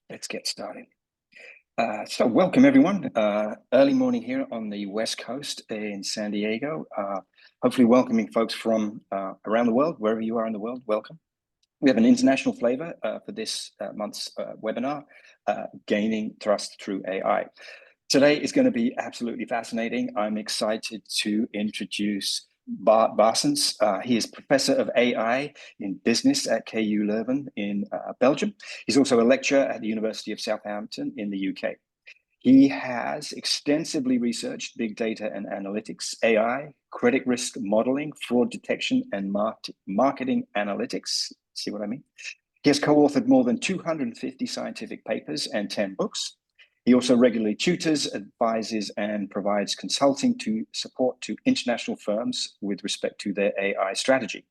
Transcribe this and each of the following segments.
Let's get started. So welcome everyone. Early morning here on the West Coast in San Diego. Hopefully welcoming folks from around the world, wherever you are in the world, welcome. We have an international flavor for this month's webinar, Gaining Trust Through AI. Today is going to be absolutely fascinating. I'm excited to introduce Bart Baesens. He is Professor of AI in Business at KU Leuven in Belgium. He's also a lecturer at the University of Southampton in the UK. He has extensively researched big data and analytics, AI, credit risk modeling, fraud detection, and marketing analytics. See what I mean? He has co-authored more than 250 scientific papers and 10 books. He also regularly tutors, advises, and provides consulting to support to international firms with respect to their AI strategy.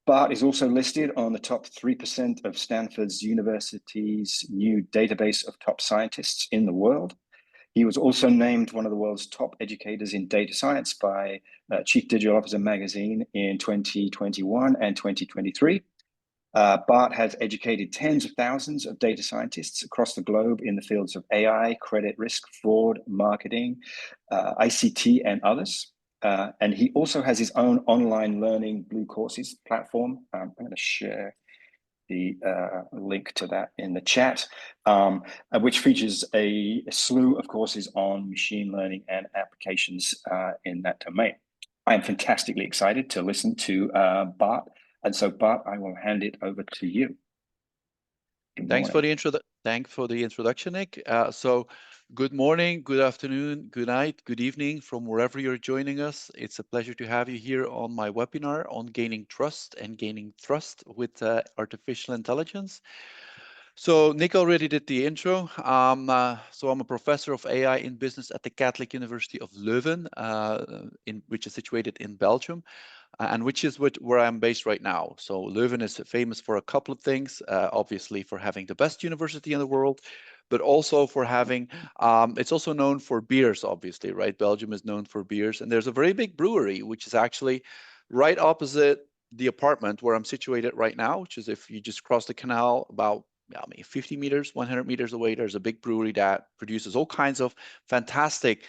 Bart is also listed on the top 3% of Stanford's University's new database of top scientists in the world. He was also named one of the world's top educators in data science by Chief Digital Officer magazine in 2021 and 2023. Bart has educated tens of thousands of data scientists across the globe in the fields of AI, credit risk, fraud, marketing, ICT, and others. And he also has his own online learning Blue Courses platform. I'm going to share the link to that in the chat, which features a slew of courses on machine learning and applications in that domain. I am fantastically excited to listen to Bart. And so, Bart, I will hand it over to you. Thanks for the introduction, Nick. So good morning, good afternoon, good night, good evening from wherever you're joining us. It's a pleasure to have you here on my webinar on gaining trust and gaining thrust with artificial intelligence. So Nick already did the intro. So I'm a professor of AI in business at the Catholic University of Leuven, which is situated in Belgium. And which is where I'm based right now. So Leuven is famous for a couple of things, obviously for having the best university in the world, but also for having, it's also known for beers, obviously, right? Belgium is known for beers. And there's a very big brewery, which is actually right opposite the apartment where I'm situated right now, which is if you just cross the canal about 50 meters, 100 meters away, there's a big brewery that produces all kinds of fantastic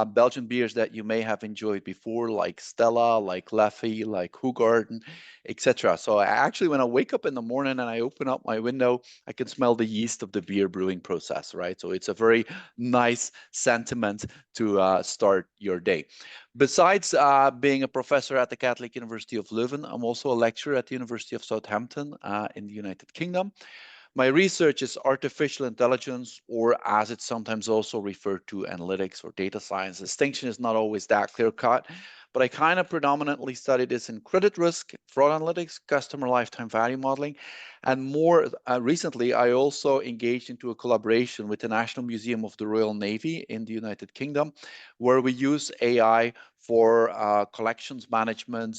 Belgian beers that you may have enjoyed before, like Stella, like Leffe, like Hoegaarden, etc. So actually, when I wake up in the morning and I open up my window, I can smell the yeast of the beer brewing process, right? So it's a very nice sentiment to start your day. Besides being a professor at the Catholic University of Leuven, I'm also a lecturer at the University of Southampton in the United Kingdom. My research is artificial intelligence, or as it's sometimes also referred to, analytics or data science. The distinction is not always that clear-cut, but I kind of predominantly study this in credit risk, fraud analytics, customer lifetime value modeling, and more recently, I also engaged into a collaboration with the National Museum of the Royal Navy in the United Kingdom, where we use AI for collections management,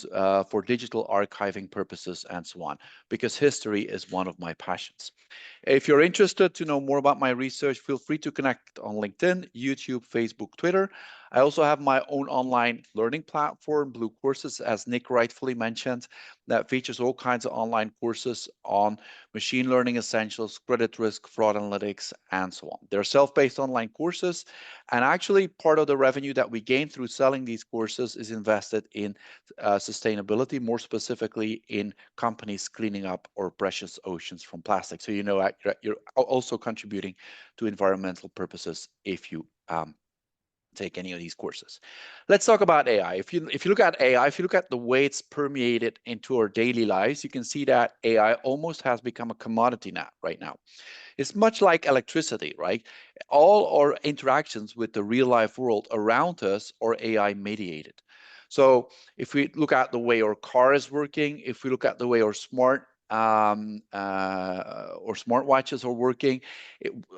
for digital archiving purposes, and so on, because history is one of my passions. If you're interested to know more about my research, feel free to connect on LinkedIn, YouTube, Facebook, Twitter. I also have my own online learning platform, Blue Courses, as Nick rightfully mentioned, that features all kinds of online courses on machine learning essentials, credit risk, fraud analytics, and so on. They're self-paced online courses, and actually part of the revenue that we gain through selling these courses is invested in sustainability, more specifically in companies cleaning up our precious oceans from plastic. So you know you're also contributing to environmental purposes if you take any of these courses. Let's talk about AI. If you look at AI, if you look at the way it's permeated into our daily lives, you can see that AI almost has become a commodity now, right now. It's much like electricity, right? All our interactions with the real life world around us are AI mediated. So if we look at the way our car is working, if we look at the way our smartwatches are working,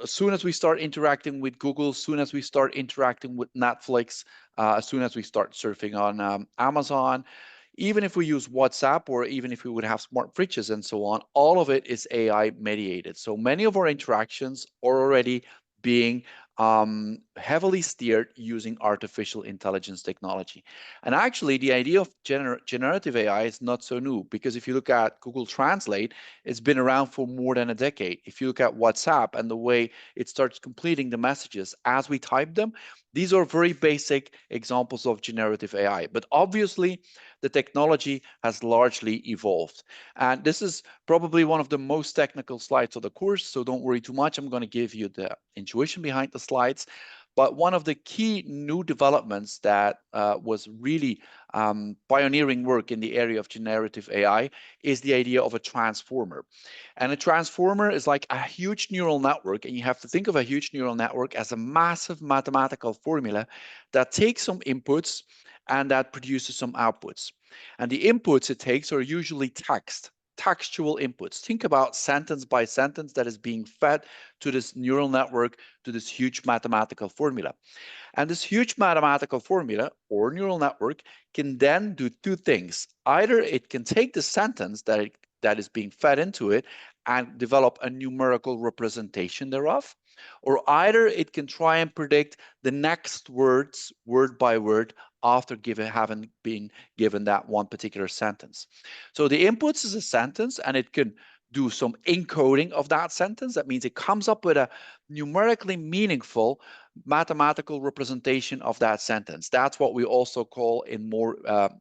as soon as we start interacting with Google, as soon as we start interacting with Netflix, as soon as we start surfing on Amazon, even if we use WhatsApp, or even if we would have smart fridges and so on, all of it is AI mediated. So many of our interactions are already being heavily steered using artificial intelligence technology. And actually, the idea of generative AI is not so new, because if you look at Google Translate, it's been around for more than a decade. If you look at WhatsApp and the way it starts completing the messages as we type them, these are very basic examples of generative AI. But obviously, the technology has largely evolved. And this is probably one of the most technical slides of the course, so don't worry too much. I'm going to give you the intuition behind the slides. But one of the key new developments that was really pioneering work in the area of generative AI is the idea of a transformer. And a transformer is like a huge neural network, and you have to think of a huge neural network as a massive mathematical formula that takes some inputs and that produces some outputs. And the inputs it takes are usually textual inputs. Think about sentence by sentence that is being fed to this neural network, to this huge mathematical formula. And this huge mathematical formula or neural network can then do two things. Either it can take the sentence that is being fed into it and develop a numerical representation thereof, or either it can try and predict the next words word by word after having been given that one particular sentence. So the inputs is a sentence, and it can do some encoding of that sentence. That means it comes up with a numerically meaningful mathematical representation of that sentence. That's what we also call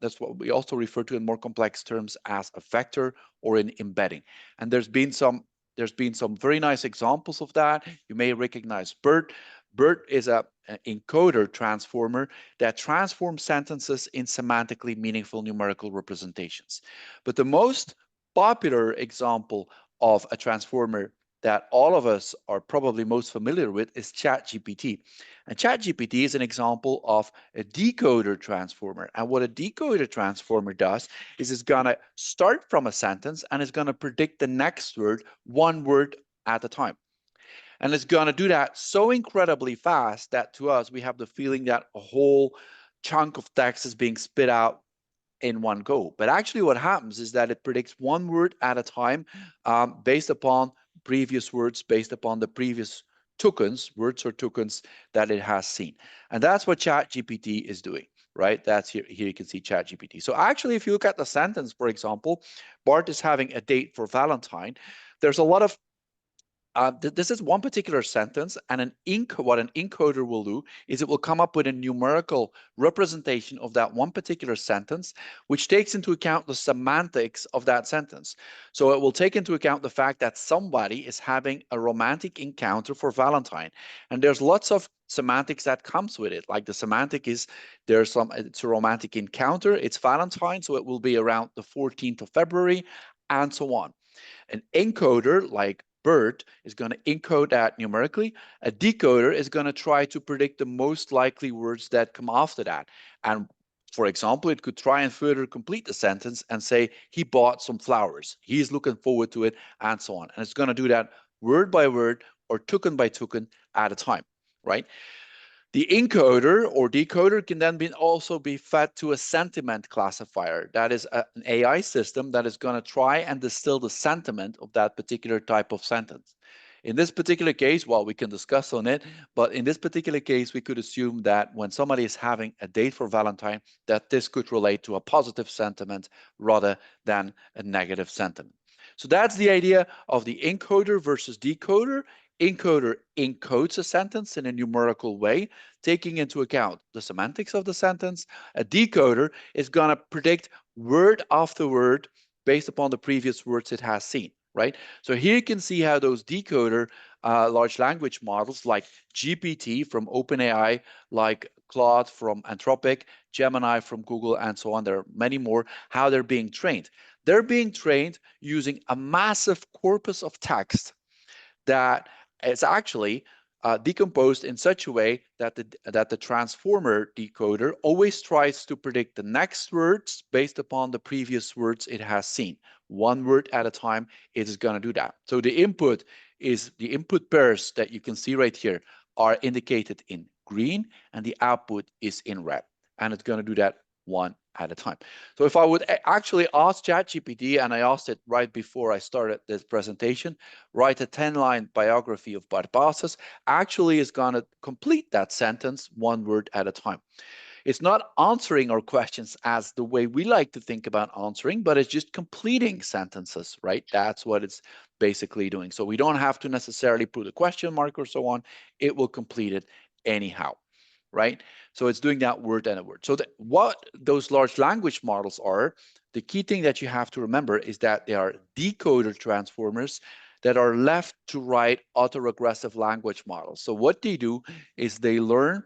that's what we also refer to in more complex terms as a vector or an embedding. And there's been some very nice examples of that. You may recognize BERT. BERT is an encoder transformer that transforms sentences in semantically meaningful numerical representations. But the most popular example of a transformer that all of us are probably most familiar with is ChatGPT. And ChatGPT is an example of a decoder transformer. And what a decoder transformer does is it's going to start from a sentence and it's going to predict the next word, one word at a time. And it's going to do that so incredibly fast that to us, we have the feeling that a whole chunk of text is being spit out in one go. But actually what happens is that it predicts one word at a time based upon previous words, based upon the previous words or tokens that it has seen. And that's what ChatGPT is doing, right? That's here you can see ChatGPT. So actually, if you look at the sentence, for example, Bart is having a date for Valentine. There's a lot of this is one particular sentence, and what an encoder will do is it will come up with a numerical representation of that one particular sentence, which takes into account the semantics of that sentence. So it will take into account the fact that somebody is having a romantic encounter for Valentine, and there's lots of semantics that comes with it. Like the semantic is it's a romantic encounter, it's Valentine, so it will be around the 14th of February, and so on. An encoder like BERT is going to encode that numerically. A decoder is going to try to predict the most likely words that come after that. And for example, it could try and further complete the sentence and say, he bought some flowers. He's looking forward to it, and so on. And it's going to do that word by word or token by token at a time, right? The encoder or decoder can then also be fed to a sentiment classifier. That is an AI system that is going to try and distill the sentiment of that particular type of sentence. In this particular case, well, we can discuss on it, but in this particular case, we could assume that when somebody is having a date for Valentine, that this could relate to a positive sentiment rather than a negative sentiment. So that's the idea of the encoder versus decoder. Encoder encodes a sentence in a numerical way, taking into account the semantics of the sentence. A decoder is going to predict word after word based upon the previous words it has seen, right? So here you can see how those decoder large language models like GPT from OpenAI, like Claude from Anthropic, Gemini from Google, and so on, there are many more, how they're being trained. They're being trained using a massive corpus of text that is actually decomposed in such a way that the transformer decoder always tries to predict the next words based upon the previous words it has seen. One word at a time, it is going to do that. So the input pairs that you can see right here are indicated in green, and the output is in red. And it's going to do that one at a time. So if I would actually ask ChatGPT, and I asked it right before I started this presentation, write a 10-line biography of Bart Baesens, actually is going to complete that sentence one word at a time. It's not answering our questions as the way we like to think about answering, but it's just completing sentences, right? That's what it's basically doing. So we don't have to necessarily put a question mark or so on. It will complete it anyhow, right? So it's doing that word and a word. So what those large language models are, the key thing that you have to remember is that they are decoder transformers that are left to right autoregressive language models. So what they do is they learn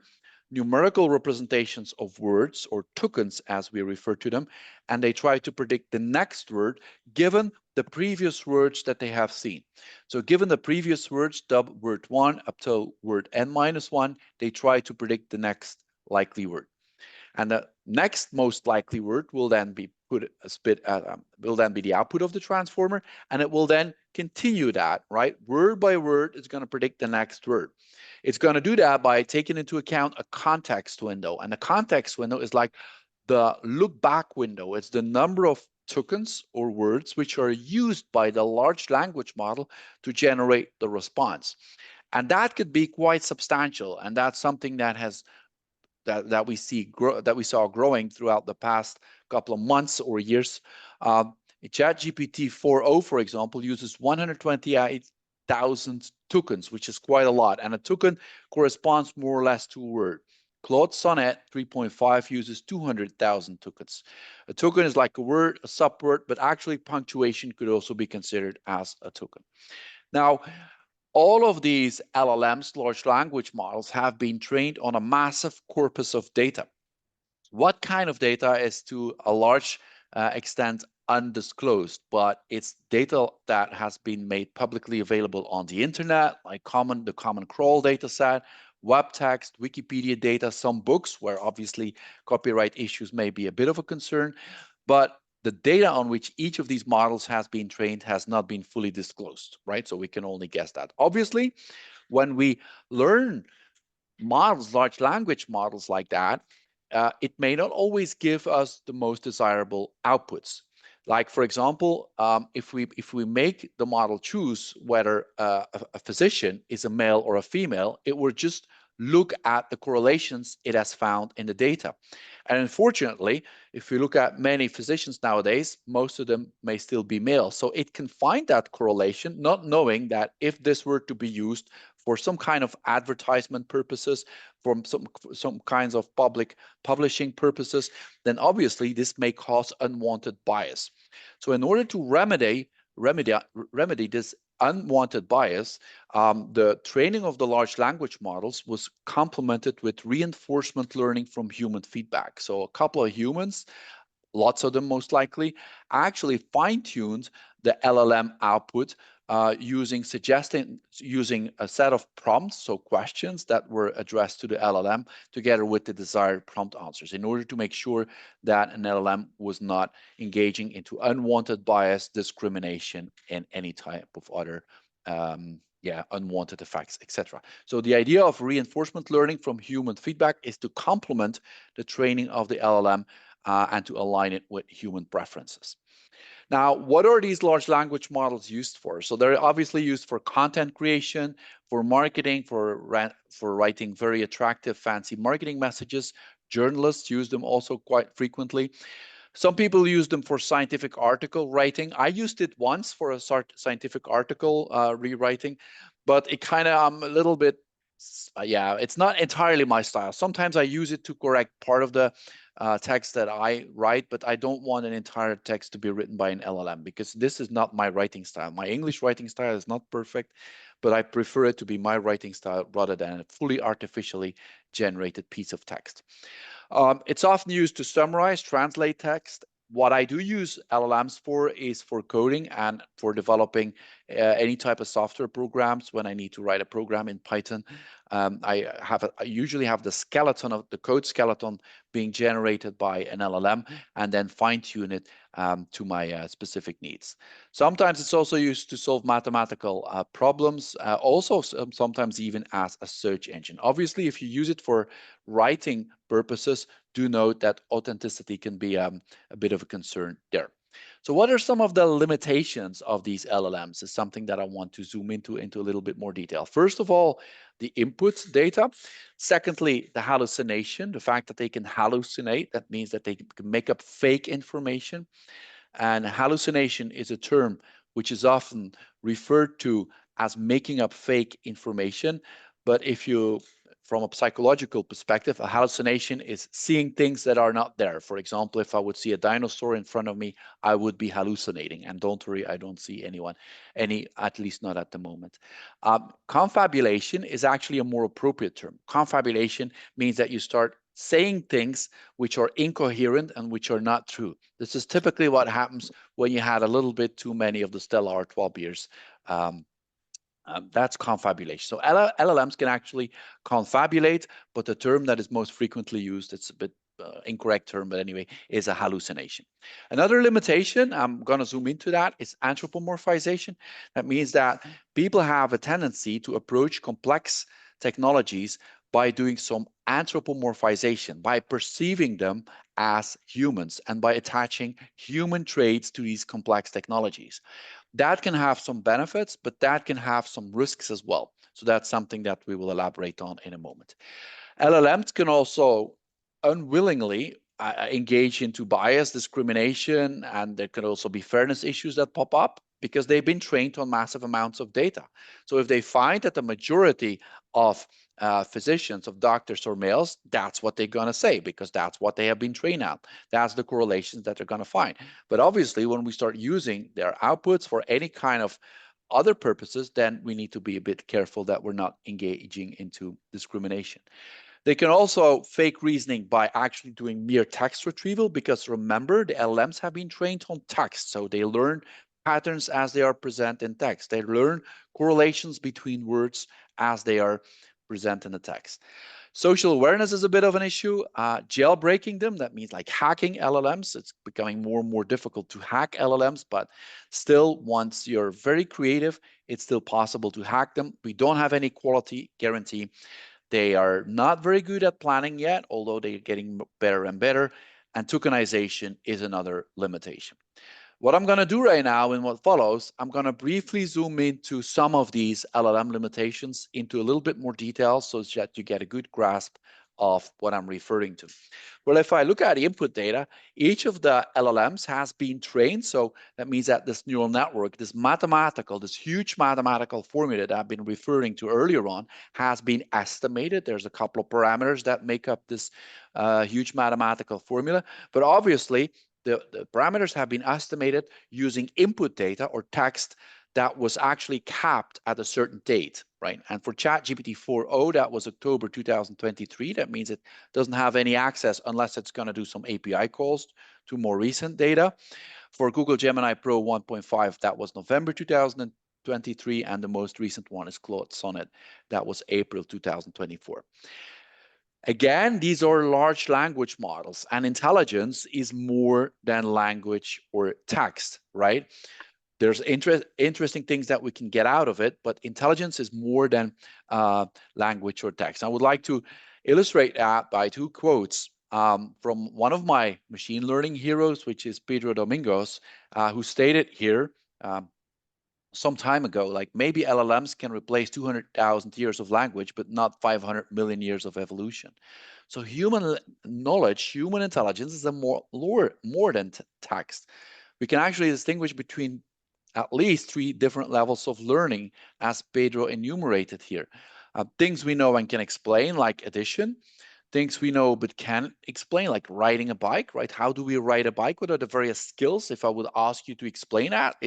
numerical representations of words, or tokens as we refer to them, and they try to predict the next word given the previous words that they have seen. So given the previous words, word 1 up to word n-1, they try to predict the next likely word. And the next most likely word will then be will then be the output of the transformer, and it will then continue that, right? Word by word, it's going to predict the next word. It's going to do that by taking into account a context window, and the context window is like the look back window. It's the number of tokens or words which are used by the large language model to generate the response. And that could be quite substantial, and that's something that has that we saw growing throughout the past couple of months or years. ChatGPT 4.0, for example, uses 128,000 tokens, which is quite a lot, and a token corresponds more or less to a word. Claude Sonnet 3.5 uses 200,000 tokens. A token is like a word, a subword, but actually punctuation could also be considered as a token. Now, all of these LLMs, large language models, have been trained on a massive corpus of data. What kind of data is to a large extent undisclosed, but it's data that has been made publicly available on the internet, like the common crawl data set, web text, Wikipedia data, some books where obviously copyright issues may be a bit of a concern, but the data on which each of these models has been trained has not been fully disclosed, right? So we can only guess that. Obviously, when we learn models, large language models like that, it may not always give us the most desirable outputs. Like, for example, if we make the model choose whether a physician is a male or a female, it will just look at the correlations it has found in the data. And unfortunately, if you look at many physicians nowadays, most of them may still be male. So it can find that correlation, not knowing that if this were to be used for some kind of advertisement purposes, for some kinds of public publishing purposes, then obviously this may cause unwanted bias. So in order to remedy this unwanted bias, the training of the large language models was complemented with reinforcement learning from human feedback. So a couple of humans, lots of them most likely, actually fine-tuned the LLM output using a set of prompts, so questions that were addressed to the LLM together with the desired prompt answers in order to make sure that an LLM was not engaging into unwanted bias, discrimination, and any type of other unwanted effects, etc. So the idea of reinforcement learning from human feedback is to complement the training of the LLM and to align it with human preferences. Now, what are these large language models used for? So they're obviously used for content creation, for marketing, for writing very attractive, fancy marketing messages. Journalists use them also quite frequently. Some people use them for scientific article writing. I used it once for a scientific article rewriting, but it kind of, I'm a little bit, it's not entirely my style. Sometimes I use it to correct part of the text that I write, but I don't want an entire text to be written by an LLM because this is not my writing style. My English writing style is not perfect, but I prefer it to be my writing style rather than a fully artificially generated piece of text. It's often used to summarize, translate text. What I do use LLMs for is for coding and for developing any type of software programs. When I need to write a program in Python, I usually have the skeleton of the code skeleton being generated by an LLM, and then fine-tune it to my specific needs. Sometimes it's also used to solve mathematical problems, also sometimes even as a search engine. Obviously, if you use it for writing purposes, do note that authenticity can be a bit of a concern there. So what are some of the limitations of these LLMs is something that I want to zoom into a little bit more detail. First of all, the input data. Secondly, the hallucination, the fact that they can hallucinate. That means that they can make up fake information. And hallucination is a term which is often referred to as making up fake information. But if you, from a psychological perspective, a hallucination is seeing things that are not there. For example, if I would see a dinosaur in front of me, I would be hallucinating. And don't worry, I don't see anyone, at least not at the moment. Confabulation is actually a more appropriate term. Confabulation means that you start saying things which are incoherent and which are not true. This is typically what happens when you had a little bit too many of the Stella Artois beers. That's confabulation. So LLMs can actually confabulate, but the term that is most frequently used, it's a bit incorrect term, but anyway, is a hallucination. Another limitation, I'm going to zoom into that, is anthropomorphization. That means that people have a tendency to approach complex technologies by doing some anthropomorphization, by perceiving them as humans and by attaching human traits to these complex technologies. That can have some benefits, but that can have some risks as well. So that's something that we will elaborate on in a moment. LLMs can also unwillingly engage into bias, discrimination, and there can also be fairness issues that pop up because they've been trained on massive amounts of data. So if they find that the majority of physicians, of doctors or males, that's what they're going to say because that's what they have been trained on. That's the correlations that they're going to find. But obviously, when we start using their outputs for any kind of other purposes, then we need to be a bit careful that we're not engaging into discrimination. They can also fake reasoning by actually doing mere text retrieval because remember, the LLMs have been trained on text. So they learn patterns as they are present in text. They learn correlations between words as they are present in the text. Social awareness is a bit of an issue. Jailbreaking them, that means like hacking LLMs. It's becoming more and more difficult to hack LLMs, but still, once you're very creative, it's still possible to hack them. We don't have any quality guarantee. They are not very good at planning yet, although they're getting better and better. And tokenization is another limitation. What I'm going to do right now in what follows, I'm going to briefly zoom into some of these LLM limitations into a little bit more detail so that you get a good grasp of what I'm referring to. Well, if I look at the input data, each of the LLMs has been trained. So that means that this neural network, this huge mathematical formula that I've been referring to earlier on has been estimated. There's a couple of parameters that make up this huge mathematical formula. But obviously, the parameters have been estimated using input data or text that was actually capped at a certain date, right? And for ChatGPT 4.0, that was October 2023. That means it doesn't have any access unless it's going to do some API calls to more recent data. For Google Gemini Pro 1.5, that was November 2023, and the most recent one is Claude Sonnet. That was April 2024. Again, these are large language models, and intelligence is more than language or text, right? There's interesting things that we can get out of it, but intelligence is more than language or text. I would like to illustrate that by two quotes from one of my machine learning heroes, which is Pedro Domingos, who stated here some time ago, like maybe LLMs can replace 200,000 years of language, but not 500 million years of evolution. So human knowledge, human intelligence is more than text. We can actually distinguish between at least 3 different levels of learning, as Pedro enumerated here. Things we know and can explain, like addition. Things we know but can't explain, like riding a bike, right? How do we ride a bike? What are the various skills? If I would ask you to explain that,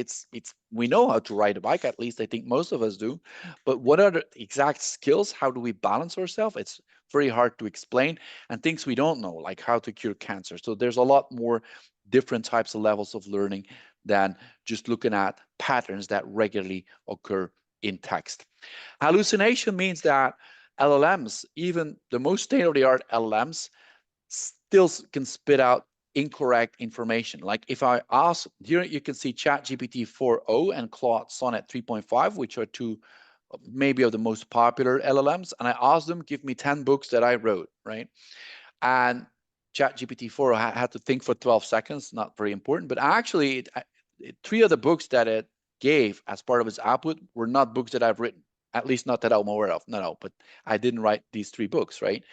we know how to ride a bike, at least I think most of us do. But what are the exact skills? How do we balance ourselves? It's very hard to explain. And things we don't know, like how to cure cancer. So there's a lot more different types of levels of learning than just looking at patterns that regularly occur in text. Hallucination means that LLMs, even the most state-of-the-art LLMs, still can spit out incorrect information. Like if I ask, here you can see ChatGPT 4.0 and Claude Sonnet 3.5, which are two maybe of the most popular LLMs, and I asked them, give me 10 books that I wrote, right? And ChatGPT 4 had to think for 12 seconds, not very important, but actually three of the books that it gave as part of its output were not books that I've written, at least not that I'm aware of. No, but I didn't write these three books, right?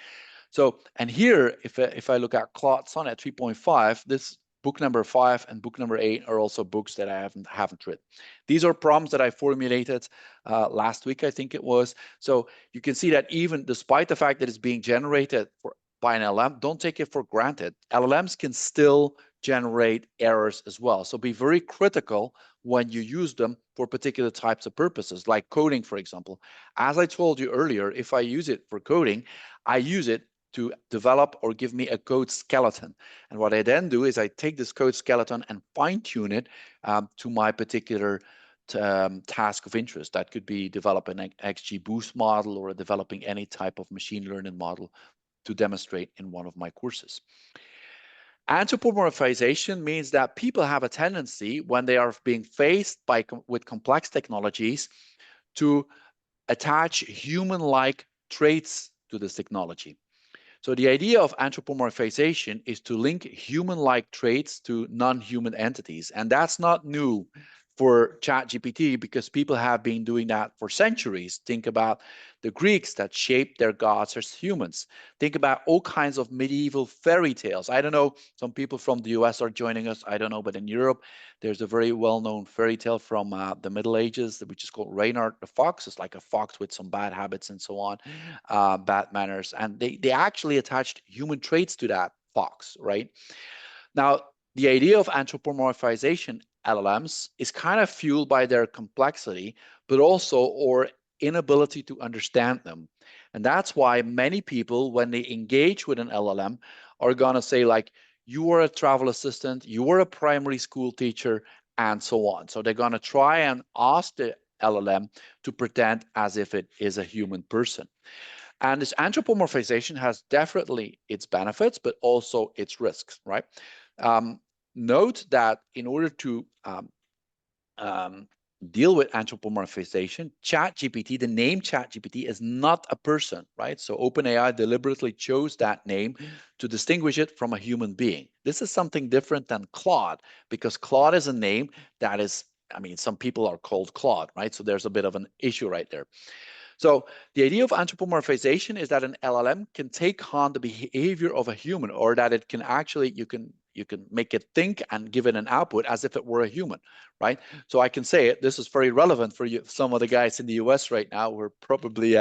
So, and here, if I look at Claude Sonnet 3.5, this book number 5 and book number 8 are also books that I haven't written. These are prompts that I formulated last week, I think it was. So you can see that even despite the fact that it's being generated by an LLM, don't take it for granted. LLMs can still generate errors as well. So be very critical when you use them for particular types of purposes, like coding, for example. As I told you earlier, if I use it for coding, I use it to develop or give me a code skeleton. And what I then do is I take this code skeleton and fine-tune it to my particular task of interest. That could be developing an XGBoost model or developing any type of machine learning model to demonstrate in one of my courses. Anthropomorphization means that people have a tendency when they are being faced with complex technologies to attach human-like traits to this technology. So the idea of anthropomorphization is to link human-like traits to non-human entities. And that's not new for ChatGPT because people have been doing that for centuries. Think about the Greeks that shaped their gods as humans. Think about all kinds of medieval fairy tales. I don't know, some people from the US are joining us, I don't know, but in Europe, there's a very well-known fairy tale from the Middle Ages, which is called Reynard the Fox. It's like a fox with some bad habits and so on, bad manners. And they actually attached human traits to that fox, right? Now, the idea of anthropomorphization LLMs is kind of fueled by their complexity, but also our inability to understand them. And that's why many people, when they engage with an LLM, are going to say like, you are a travel assistant, you are a primary school teacher, and so on. So they're going to try and ask the LLM to pretend as if it is a human person. And this anthropomorphization has definitely its benefits, but also its risks, right? Note that in order to deal with anthropomorphization, ChatGPT, the name ChatGPT is not a person, right? So OpenAI deliberately chose that name to distinguish it from a human being. This is something different than Claude, because Claude is a name that is, I mean, some people are called Claude, right? So there's a bit of an issue right there. So the idea of anthropomorphization is that an LLM can take on the behavior of a human, or that it can actually, you can make it think and give it an output as if it were a human, right? So I can say it, this is very relevant for you, some of the guys in the US right now who are probably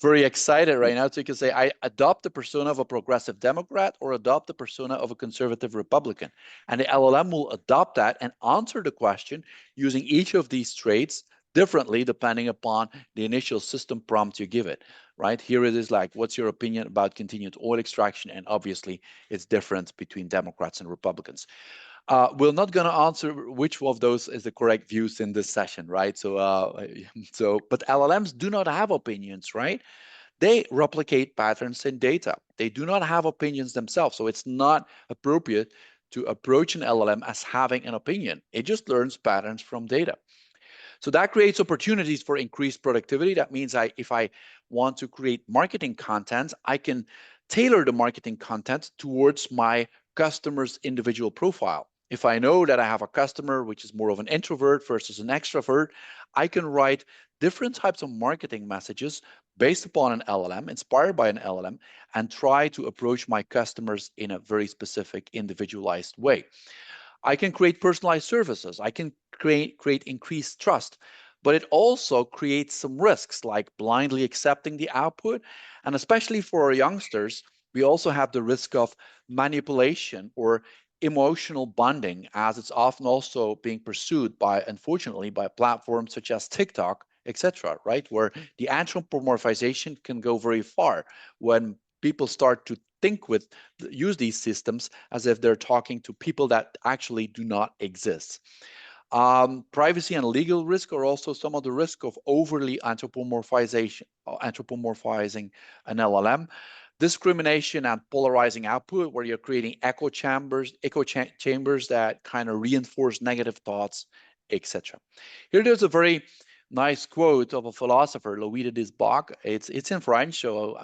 very excited right now. So you can say, I adopt the persona of a progressive Democrat or adopt the persona of a conservative Republican. And the LLM will adopt that and answer the question using each of these traits differently depending upon the initial system prompt you give it, right? Here it is like, what's your opinion about continued oil extraction? And obviously it's different between Democrats and Republicans. We're not going to answer which of those is the correct views in this session, right? So, but LLMs do not have opinions, right? They replicate patterns in data. They do not have opinions themselves. So it's not appropriate to approach an LLM as having an opinion. It just learns patterns from data. So that creates opportunities for increased productivity. That means if I want to create marketing content, I can tailor the marketing content towards my customer's individual profile. If I know that I have a customer which is more of an introvert versus an extrovert, I can write different types of marketing messages based upon an LLM, inspired by an LLM, and try to approach my customers in a very specific, individualized way. I can create personalized services. I can create increased trust, but it also creates some risks like blindly accepting the output. And especially for our youngsters, we also have the risk of manipulation or emotional bonding, as it's often also being pursued by, unfortunately, by platforms such as TikTok, etc., right? Where the anthropomorphization can go very far when people start to use these systems as if they're talking to people that actually do not exist. Privacy and legal risk are also some of the risk of overly anthropomorphizing an LLM. Discrimination and polarizing output, where you're creating echo chambers that kind of reinforce negative thoughts, etc. Here, there's a very nice quote of a philosopher, Louis de Disbach. It's in French, so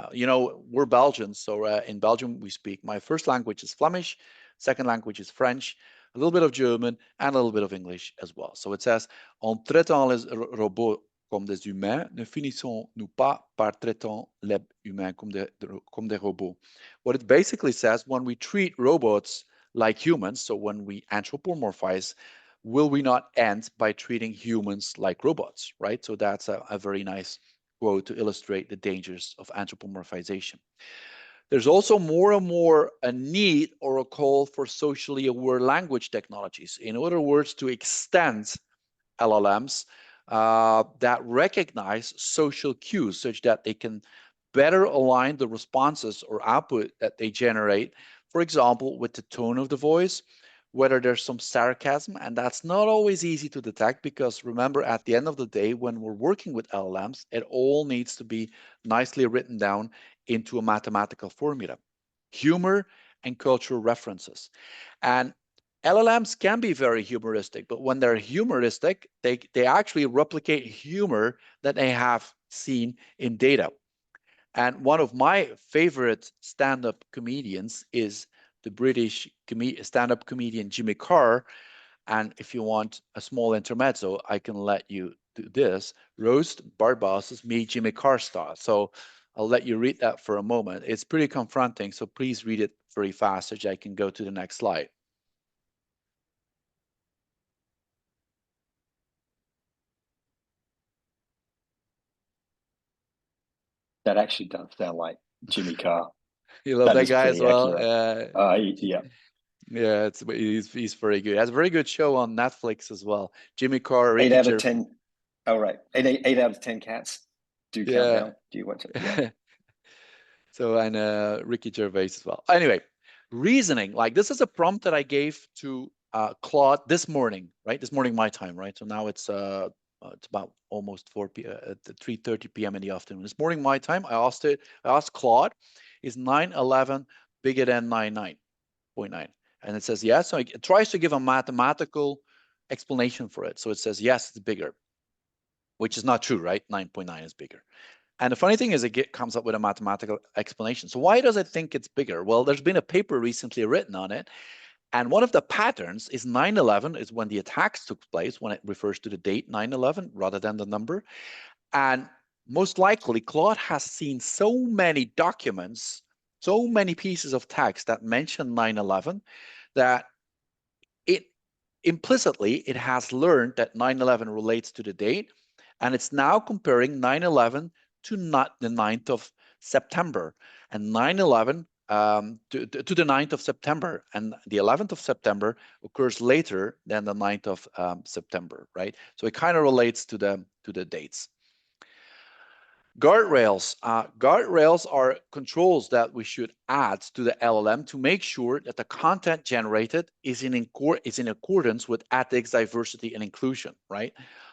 we're Belgians, so in Belgium we speak. My first language is Flemish, second language is French, a little bit of German, and a little bit of English as well. So it says, en traitant les robots comme des humains, ne finissons-nous pas par traiter les humains comme des robots? What it basically says, when we treat robots like humans, so when we anthropomorphize, will we not end by treating humans like robots, right? So that's a very nice quote to illustrate the dangers of anthropomorphization. There's also more and more a need or a call for socially aware language technologies. In other words, to extend LLMs that recognize social cues such that they can better align the responses or output that they generate, for example, with the tone of the voice, whether there's some sarcasm, and that's not always easy to detect because remember, at the end of the day, when we're working with LLMs, it all needs to be nicely written down into a mathematical formula. Humor and cultural references. And LLMs can be very humoristic, but when they're humoristic, they actually replicate humor that they have seen in data. And one of my favorite stand-up comedians is the British stand-up comedian Jimmy Carr. And if you want a small intermezzo, I can let you do this. Roast Bart Baesens, me, Jimmy Carr style. So I'll let you read that for a moment. It's pretty confronting, so please read it very fast so that I can go to the next slide. That actually does sound like Jimmy Carr. You love that guy as well? Yeah. Yeah, he's very good. He has a very good show on Netflix as well. Jimmy Carr, Ricky 8 out of 10. Oh, right. 8 out of 10 cats do count down. Do you watch it? Yeah. So, and Ricky Gervais as well. Anyway, reasoning, like this is a prompt that I gave to Claude this morning, right? This morning my time, right? So now it's about almost 3:30 p.m. in the afternoon. This morning my time, I asked Claude, is 911 bigger than 99.9? And it says yes. So it tries to give a mathematical explanation for it. So it says yes, it's bigger, which is not true, right? 9.9 is bigger. And the funny thing is it comes up with a mathematical explanation. So why does it think it's bigger? Well, there's been a paper recently written on it. And one of the patterns is 9/11 is when the attacks took place, when it refers to the date 9/11 rather than the number. And most likely, Claude has seen so many documents, so many pieces of text that mention 9/11 that it implicitly, it has learned that 9/11 relates to the date. And it's now comparing 9/11 to not the 9th of September and 9/11 to the 9th of September. And the 11th of September occurs later than the 9th of September, right? So it kind of relates to the dates. Guardrails. Guardrails are controls that we should add to the LLM to make sure that the content generated is in accordance with ethics, diversity, and inclusion, right?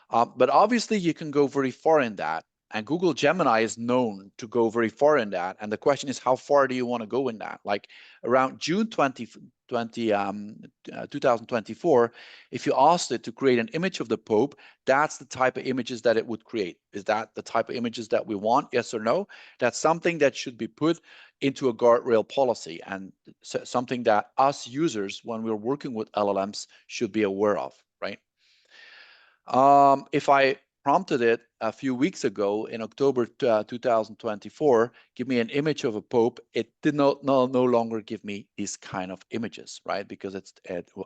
But obviously, you can go very far in that. And Google Gemini is known to go very far in that. And the question is, how far do you want to go in that? Like around June 2024, if you asked it to create an image of the Pope, that's the type of images that it would create. Is that the type of images that we want? Yes or no? That's something that should be put into a guardrail policy and something that us users, when we're working with LLMs, should be aware of, right? If I prompted it a few weeks ago in October 2024, give me an image of a Pope, it did no longer give me these kind of images, right? Because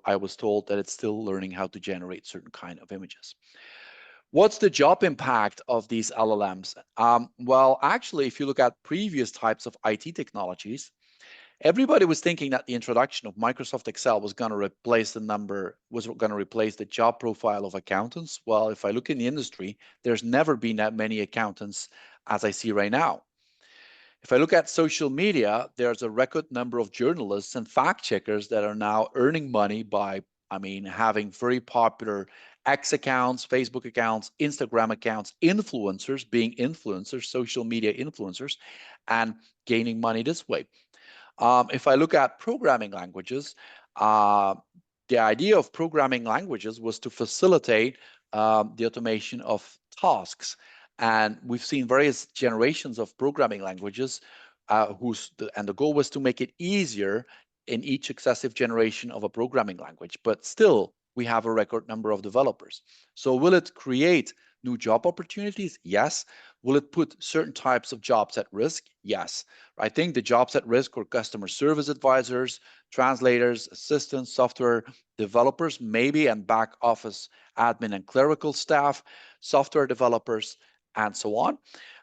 I was told that it's still learning how to generate certain kind of images. What's the job impact of these LLMs? Well, actually, if you look at previous types of IT technologies, everybody was thinking that the introduction of Microsoft Excel was going to replace the job profile of accountants. Well, if I look in the industry, there's never been that many accountants as I see right now. If I look at social media, there's a record number of journalists and fact checkers that are now earning money by, having very popular X accounts, Facebook accounts, Instagram accounts, influencers, being influencers, social media influencers, and gaining money this way. If I look at programming languages, the idea of programming languages was to facilitate the automation of tasks. And we've seen various generations of programming languages and the goal was to make it easier in each successive generation of a programming language. But still, we have a record number of developers. So will it create new job opportunities? Yes. Will it put certain types of jobs at risk? Yes. I think the jobs at risk are customer service advisors, translators, assistants, software developers, maybe, and back office admin and clerical staff, software developers, and so on.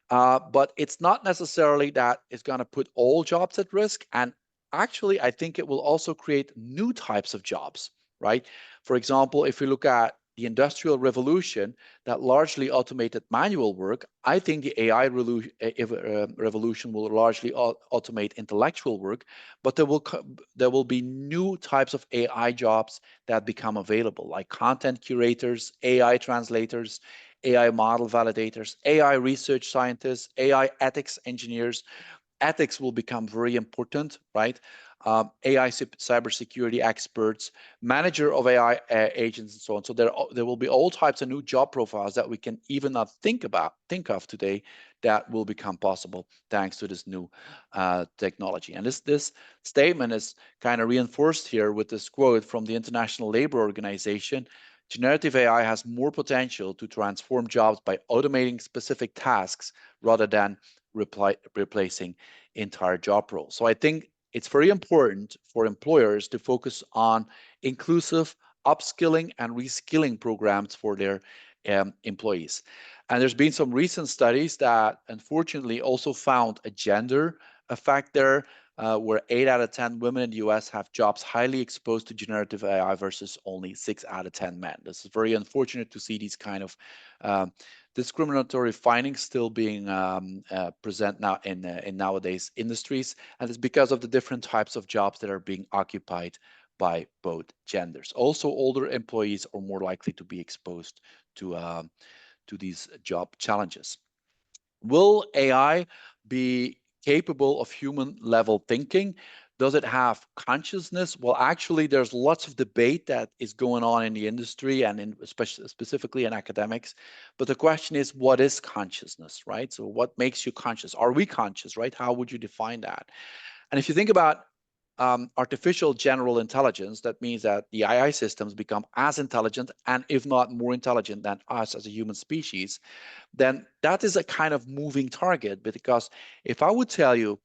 But it's not necessarily that it's going to put all jobs at risk. And actually, I think it will also create new types of jobs, right? For example, if we look at the Industrial Revolution that largely automated manual work, I think the AI revolution will largely automate intellectual work, but there will be new types of AI jobs that become available, like content curators, AI translators, AI model validators, AI research scientists, AI ethics engineers. Ethics will become very important, right? AI cybersecurity experts, manager of AI agents, and so on. So there will be all types of new job profiles that we can even not think of today that will become possible thanks to this new technology. And this statement is kind of reinforced here with this quote from the International Labour Organization. Generative AI has more potential to transform jobs by automating specific tasks rather than replacing entire job roles. So I think it's very important for employers to focus on inclusive upskilling and reskilling programs for their employees. And there's been some recent studies that unfortunately also found a gender effect there, where 8 out of 10 women in the US have jobs highly exposed to generative AI versus only 6 out of 10 men. This is very unfortunate to see these kind of discriminatory findings still being present now in nowadays industries, and it's because of the different types of jobs that are being occupied by both genders. Also, older employees are more likely to be exposed to these job challenges. Will AI be capable of human level thinking? Does it have consciousness? Well, actually, there's lots of debate that is going on in the industry and specifically in academics. But the question is, what is consciousness, right? So what makes you conscious? Are we conscious, right? How would you define that? And if you think about artificial general intelligence, that means that the AI systems become as intelligent and if not more intelligent than us as a human species, then that is a kind of moving target. Because if I would tell you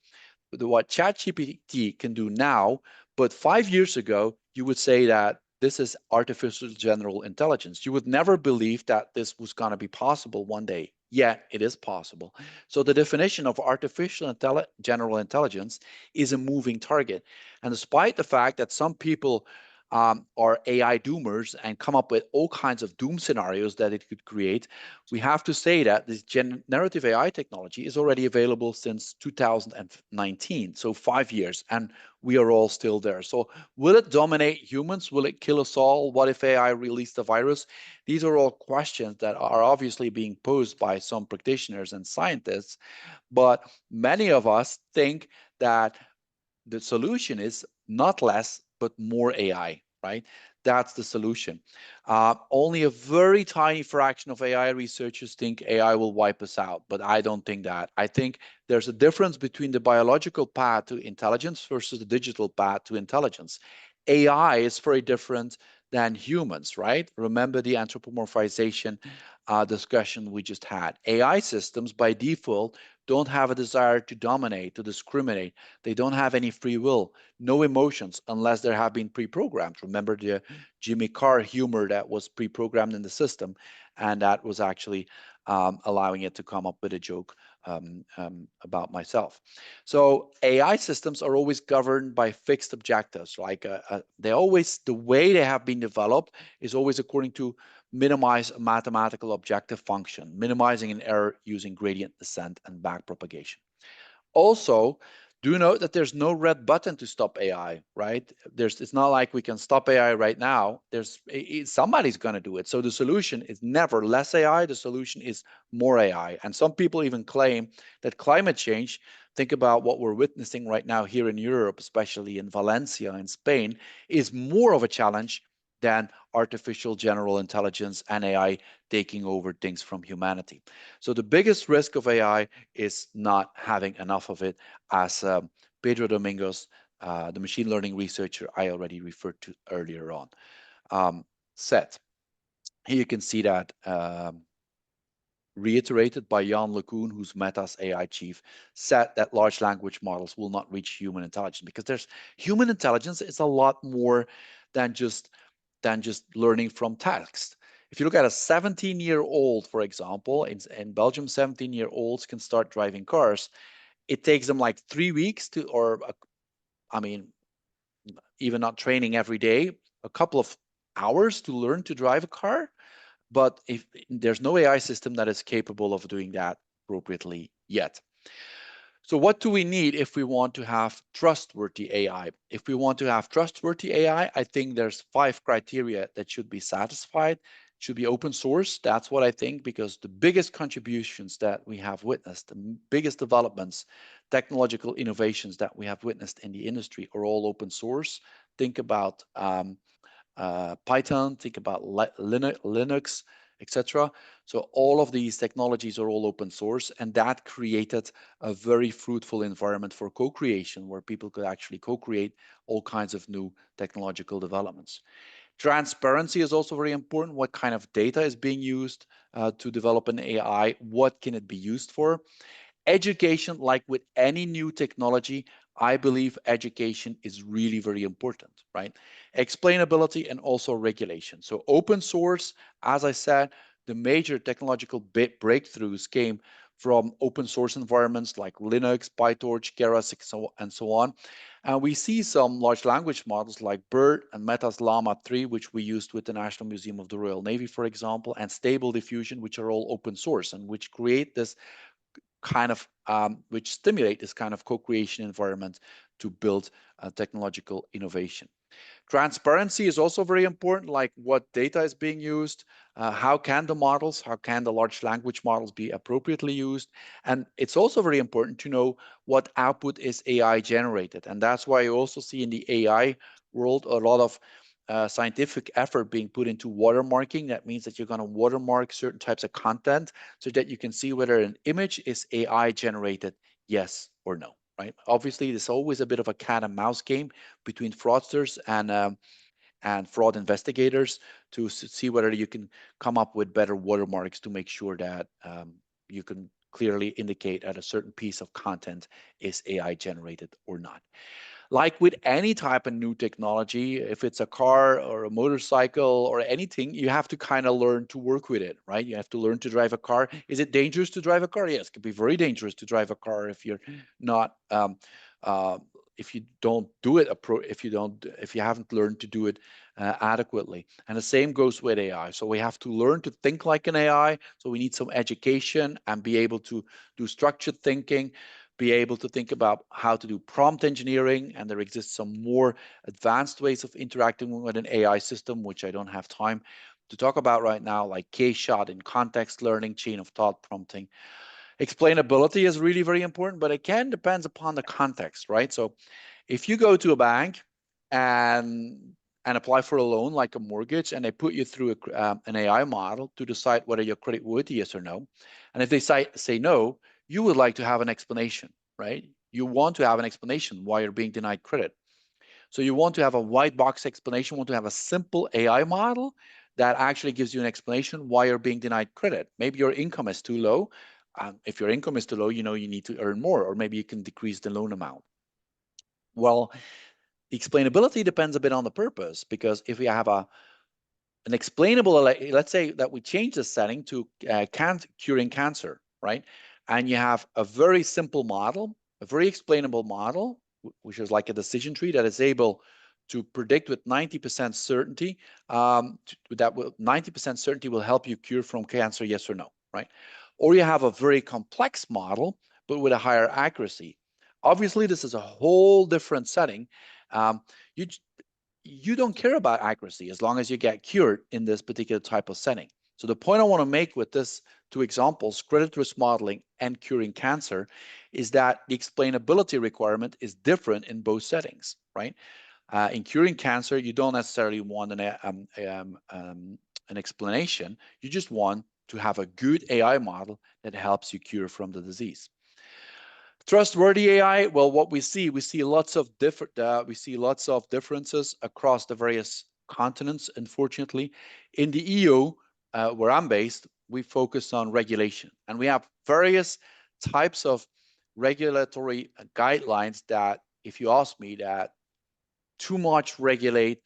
what ChatGPT can do now, but 5 years ago, you would say that this is artificial general intelligence. You would never believe that this was going to be possible one day. Yet it is possible. So the definition of artificial general intelligence is a moving target. And despite the fact that some people are AI doomers and come up with all kinds of doom scenarios that it could create, we have to say that this generative AI technology is already available since 2019, so 5 years, and we are all still there. So will it dominate humans? Will it kill us all? What if AI released a virus? These are all questions that are obviously being posed by some practitioners and scientists, but many of us think that the solution is not less, but more AI, right? That's the solution. Only a very tiny fraction of AI researchers think AI will wipe us out, but I don't think that. I think there's a difference between the biological path to intelligence versus the digital path to intelligence. AI is very different than humans, right? Remember the anthropomorphization discussion we just had. AI systems by default don't have a desire to dominate, to discriminate. They don't have any free will, no emotions unless they have been pre-programmed. Remember the Jimmy Carr humor that was pre-programmed in the system, and that was actually allowing it to come up with a joke about myself. So AI systems are always governed by fixed objectives. Like the way they have been developed is always according to minimize a mathematical objective function, minimizing an error using gradient descent and backpropagation. Also, do note that there's no red button to stop AI, right? It's not like we can stop AI right now. Somebody's going to do it. So the solution is never less AI. The solution is more AI. And some people even claim that climate change, think about what we're witnessing right now here in Europe, especially in Valencia in Spain, is more of a challenge than artificial general intelligence and AI taking over things from humanity. So the biggest risk of AI is not having enough of it, as Pedro Domingos, the machine learning researcher I already referred to earlier on, said. Here you can see that reiterated by Jan LeCun, who's Meta's AI chief, said that large language models will not reach human intelligence, because human intelligence is a lot more than just learning from text. If you look at a 17-year-old, for example, in Belgium, 17-year-olds can start driving cars. It takes them like 3 weeks to, even not training every day, a couple of hours to learn to drive a car. But if there's no AI system that is capable of doing that appropriately yet. So what do we need if we want to have trustworthy AI? If we want to have trustworthy AI, I think there's 5 criteria that should be satisfied. It should be open source. That's what I think, because the biggest contributions that we have witnessed, the biggest developments, technological innovations that we have witnessed in the industry are all open source. Think about Python, think about Linux, etc. So all of these technologies are all open source, and that created a very fruitful environment for co-creation, where people could actually co-create all kinds of new technological developments. Transparency is also very important. What kind of data is being used to develop an AI? What can it be used for? Education, like with any new technology, I believe education is really very important, right? Explainability and also regulation. So open source, as I said, the major technological breakthroughs came from open source environments like Linux, PyTorch, Keras, and so on. And we see some large language models like BERT and Meta's Llama 3, which we used with the National Museum of the Royal Navy, for example, and Stable Diffusion, which are all open source and which create this kind of which stimulate this kind of co-creation environment to build technological innovation. Transparency is also very important, like what data is being used, how can the large language models be appropriately used, and it's also very important to know what output is AI generated. And that's why you also see in the AI world a lot of scientific effort being put into watermarking. That means that you're going to watermark certain types of content so that you can see whether an image is AI generated, yes or no, right? Obviously, there's always a bit of a cat and mouse game between fraudsters and fraud investigators to see whether you can come up with better watermarks to make sure that you can clearly indicate that a certain piece of content is AI generated or not. Like with any type of new technology, if it's a car or a motorcycle or anything, you have to kind of learn to work with it, right? You have to learn to drive a car. Is it dangerous to drive a car? Yes, it can be very dangerous to drive a car if you're not, if you don't do it, if you haven't learned to do it adequately. And the same goes with AI. So we have to learn to think like an AI. So we need some education and be able to do structured thinking, be able to think about how to do prompt engineering, and there exists some more advanced ways of interacting with an AI system, which I don't have time to talk about right now, like K-shot and context learning, chain of thought prompting. Explainability is really very important, but again, depends upon the context, right? So if you go to a bank and apply for a loan like a mortgage, and they put you through an AI model to decide whether you're credit worthy, yes or no, and if they say no, you would like to have an explanation, right? You want to have an explanation why you're being denied credit. So you want to have a white box explanation, want to have a simple AI model that actually gives you an explanation why you're being denied credit. Maybe your income is too low. If your income is too low, you know you need to earn more, or maybe you can decrease the loan amount. Well, the explainability depends a bit on the purpose, because if we have an explainable, let's say that we change the setting to curing cancer, right? And you have a very simple model, a very explainable model, which is like a decision tree that is able to predict with 90% certainty, that 90% certainty will help you cure from cancer, yes or no, right? Or you have a very complex model, but with a higher accuracy. Obviously, this is a whole different setting. You you don't care about accuracy as long as you get cured in this particular type of setting. So the point I want to make with this two examples, credit risk modeling and curing cancer, is that the explainability requirement is different in both settings, right? In curing cancer, you don't necessarily want an explanation. You just want to have a good AI model that helps you cure from the disease. Trustworthy AI, well, what we see lots of differences across the various continents. Unfortunately, in the EU, where I'm based, we focus on regulation, and we have various types of regulatory guidelines that, if you ask me, that too much regulate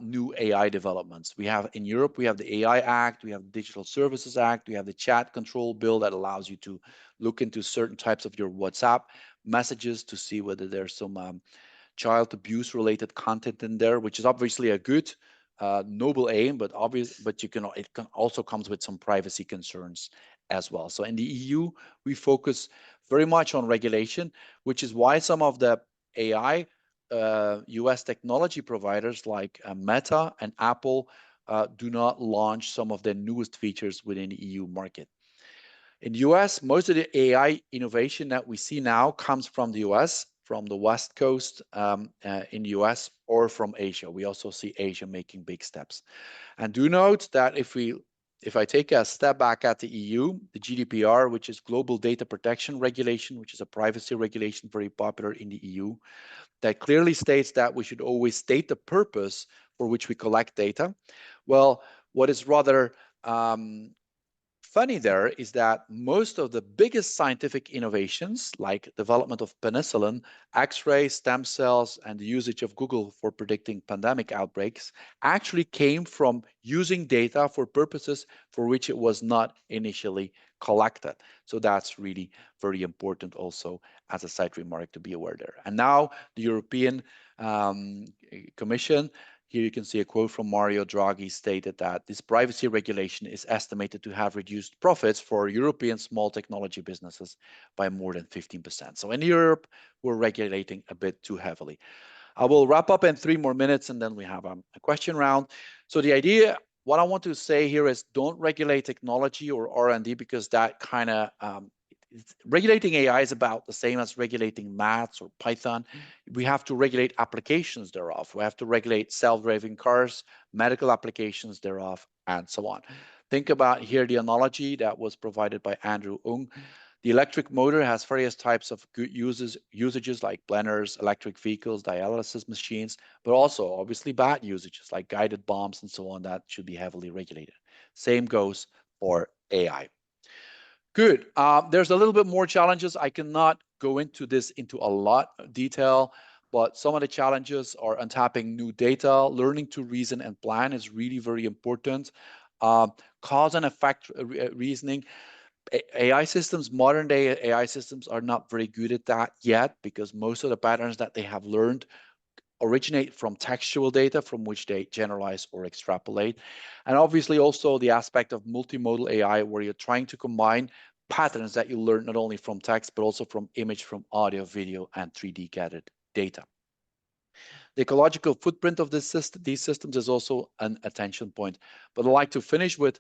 new AI developments. We have in Europe, we have the AI Act, we have the Digital Services Act, we have the chat control bill that allows you to look into certain types of your WhatsApp messages to see whether there's some child abuse related content in there, which is obviously a good noble aim, but it can also comes with some privacy concerns as well. So in the EU, we focus very much on regulation, which is why some of the AI US technology providers like Meta and Apple do not launch some of their newest features within the EU market. In the US, most of the AI innovation that we see now comes from the US, from the West Coast in the US, or from Asia. We also see Asia making big steps. And do note that if I take a step back at the EU, the GDPR, which is Global Data Protection Regulation, which is a privacy regulation very popular in the EU, that clearly states that we should always state the purpose for which we collect data. Well, what is rather funny there is that most of the biggest scientific innovations, like development of penicillin, X-ray, stem cells, and the usage of Google for predicting pandemic outbreaks, actually came from using data for purposes for which it was not initially collected. So that's really very important also as a side remark to be aware there. And now the European Commission, here you can see a quote from Mario Draghi stated that this privacy regulation is estimated to have reduced profits for European small technology businesses by more than 15%. So in Europe, we're regulating a bit too heavily. I will wrap up in 3 more minutes and then we have a question round. So the idea, what I want to say here is don't regulate technology or R&D because that kind of regulating AI is about the same as regulating maths or Python. We have to regulate applications thereof. We have to regulate self-driving cars, medical applications thereof, and so on. Think about here the analogy that was provided by Andrew Ung. The electric motor has various types of good usages like blenders, electric vehicles, dialysis machines, but also obviously bad usages like guided bombs and so on that should be heavily regulated. Same goes for AI. Good. There's a little bit more challenges. I cannot go into this into a lot of detail, but some of the challenges are untapping new data. Learning to reason and plan is really very important. Cause and effect reasoning. AI systems, modern day AI systems are not very good at that yet because most of the patterns that they have learned originate from textual data from which they generalize or extrapolate. And obviously also the aspect of multimodal AI where you're trying to combine patterns that you learn not only from text, but also from image, from audio, video, and 3D gathered data. The ecological footprint of these systems is also an attention point. But I'd like to finish with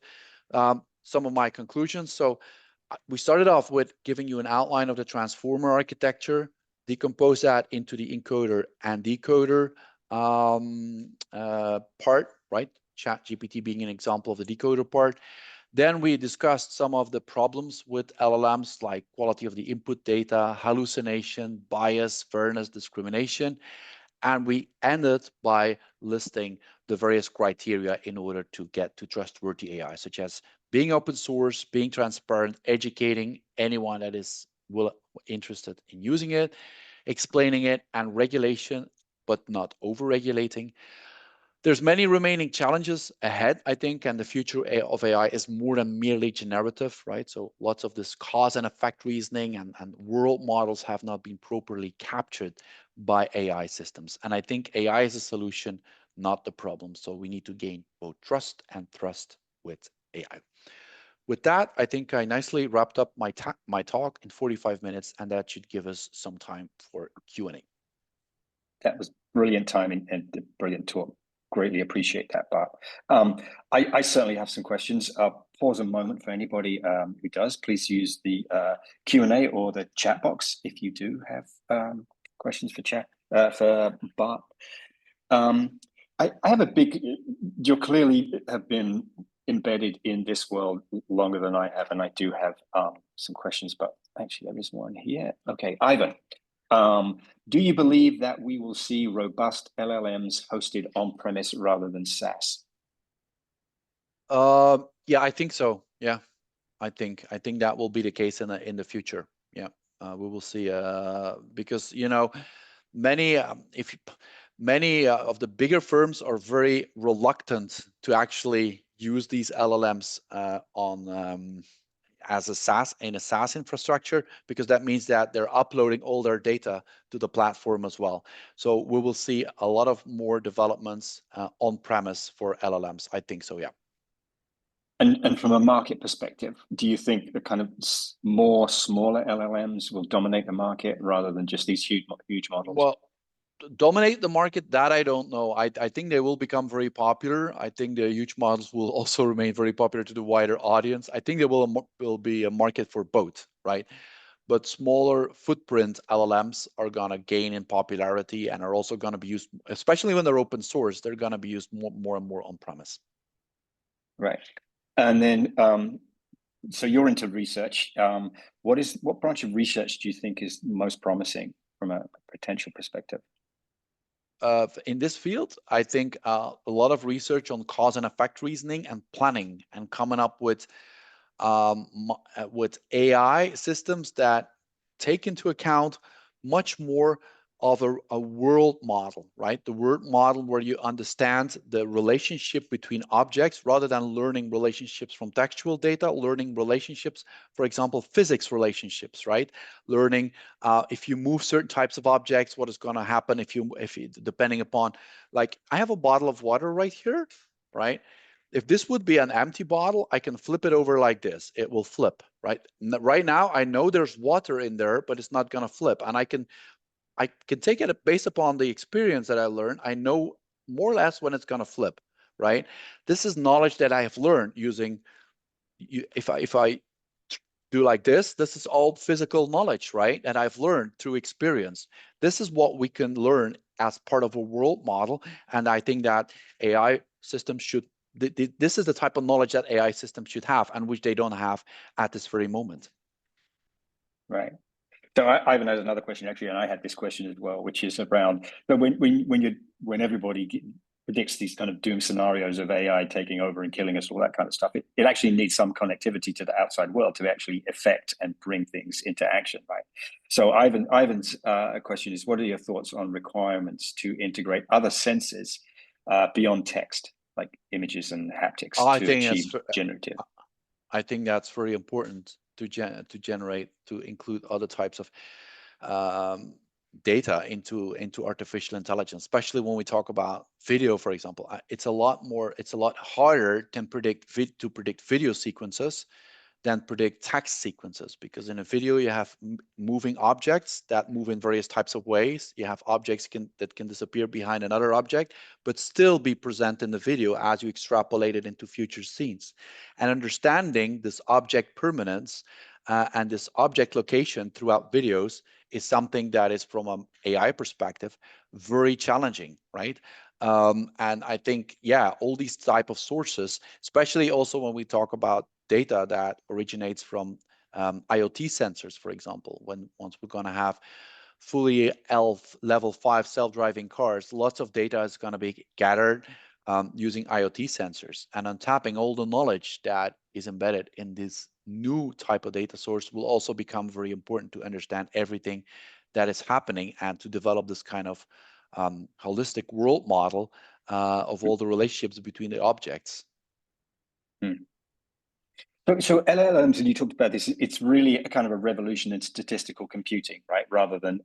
some of my conclusions. So we started off with giving you an outline of the transformer architecture, decompose that into the encoder and decoder part, right? ChatGPT being an example of the decoder part. Then we discussed some of the problems with LLMs like quality of the input data, hallucination, bias, fairness, discrimination. And we ended by listing the various criteria in order to get to trustworthy AI, such as being open source, being transparent, educating anyone that is interested in using it, explaining it, and regulation, but not over-regulating. There's many remaining challenges ahead, I think, and the future of AI is more than merely generative, right? So lots of this cause and effect reasoning and world models have not been properly captured by AI systems. And I think AI is a solution, not the problem. So we need to gain both trust and trust with AI. with that, I think I nicely wrapped up my talk in 45 minutes, and that should give us some time for Q&A. That was brilliant timing and brilliant talk. Greatly appreciate that, Bart. I certainly have some questions. Pause a moment for anybody who does. Please use the Q&A or the chat box if you do have questions for Bart. I have a big. You clearly have been embedded in this world longer than I have, and I do have some questions. But actually, there is one here. Okay, Ivan. Do you believe that we will see robust LLMs hosted on-premise rather than SaaS? Yeah, I think so. Yeah, I think that will be the case in the future. Yeah, we will see. Because many of the bigger firms are very reluctant to actually use these LLMs on as a SaaS infrastructure, because that means that they're uploading all their data to the platform as well. So we will see a lot of more developments on premise for LLMs. I think so, yeah. And from a market perspective, do you think the kind of more smaller LLMs will dominate the market rather than just these huge models? Well, dominate the market, that I don't know. I think they will become very popular. I think the huge models will also remain very popular to the wider audience. I think there will be a market for both, right? But smaller footprint LLMs are going to gain in popularity and are also going to be used, especially when they're open source, they're going to be used more and more on premise. Right. And then, so you're into research. What branch of research do you think is most promising from a potential perspective? In this field, I think a lot of research on cause and effect reasoning and planning and coming up with AI systems that take into account much more of a world model, right? The world model where you understand the relationship between objects rather than learning relationships from textual data, learning relationships, for example, physics relationships, right? Learning if you move certain types of objects, what is going to happen if you depending upon, like I have a bottle of water right here, right? If this would be an empty bottle, I can flip it over like this. It will flip, right? Right now, I know there's water in there, but it's not going to flip. And I can take it based upon the experience that I learned. I know more or less when it's going to flip, right? This is knowledge that I have learned using, if I do like this is all physical knowledge, right? And I've learned through experience. This is what we can learn as part of a world model. And I think that AI systems should, this is the type of knowledge that AI systems should have, and which they don't have at this very moment. Right. So Ivan has another question actually, and I had this question as well, which is around, but when everybody predicts these kind of doom scenarios of AI taking over and killing us, all that kind of stuff, it actually needs some connectivity to the outside world to actually affect and bring things into action, right? So Ivan's question is, what are your thoughts on requirements to integrate other senses beyond text, like images and haptics, to achieve generative? I think that's very important to include other types of data into artificial intelligence, especially when we talk about video, for example. It's a lot harder to predict video sequences than predict text sequences, because in a video you have moving objects that move in various types of ways. You have objects that can disappear behind another object, but still be present in the video as you extrapolate it into future scenes. And understanding this object permanence and this object location throughout videos is something that is, from an AI perspective, very challenging, right? And I think, yeah, all these type of sources, especially also when we talk about data that originates from IoT sensors, for example, once we're going to have fully level 5 self-driving cars, lots of data is going to be gathered using IoT sensors, and untapping all the knowledge that is embedded in this new type of data source will also become very important to understand everything that is happening and to develop this kind of holistic world model of all the relationships between the objects. So LLMs, and you talked about this, it's really a kind of a revolution in statistical computing, right? Rather than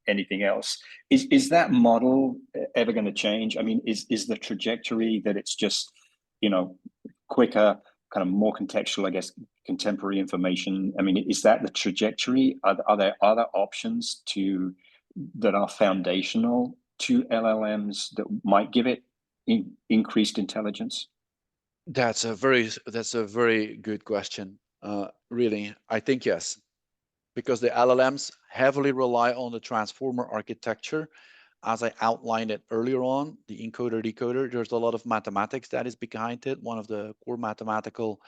anything else. Is that model ever going to change? I mean, is the trajectory that it's just, quicker, kind of more contextual, I guess, contemporary information. I mean, is that the trajectory? Are there other options that are foundational to LLMs that might give it increased intelligence? That's a very good question. Really, I think yes, because the LLMs heavily rely on the transformer architecture. As I outlined it earlier on, the encoder decoder, there's a lot of mathematics that is behind it. One of the core mathematical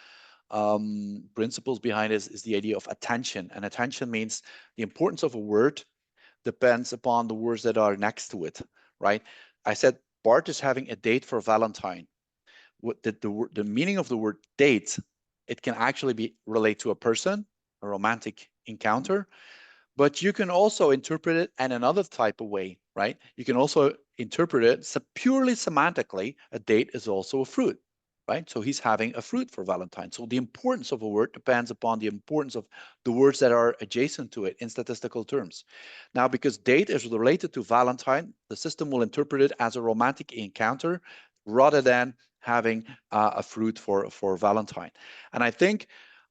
principles behind it is the idea of attention. And attention means the importance of a word depends upon the words that are next to it, right? I said Bart is having a date for Valentine. What the meaning of the word date, it can actually be relate to a person, a romantic encounter, but you can also interpret it in another type of way, right? You can also interpret it purely semantically. A date is also a fruit, right? So he's having a fruit for Valentine. So the importance of a word depends upon the importance of the words that are adjacent to it in statistical terms. Now, because date is related to Valentine, the system will interpret it as a romantic encounter rather than having a fruit for Valentine. And I think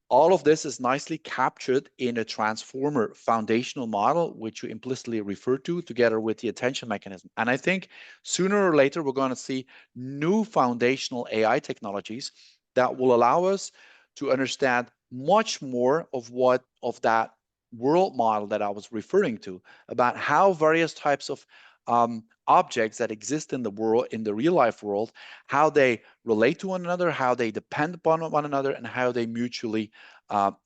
all of this is nicely captured in a transformer foundational model, which you implicitly refer to together with the attention mechanism. And I think sooner or later, we're going to see new foundational AI technologies that will allow us to understand much more of that world model that I was referring to, about how various types of objects that exist in the world, in the real life world, how they relate to one another, how they depend upon one another, and how they mutually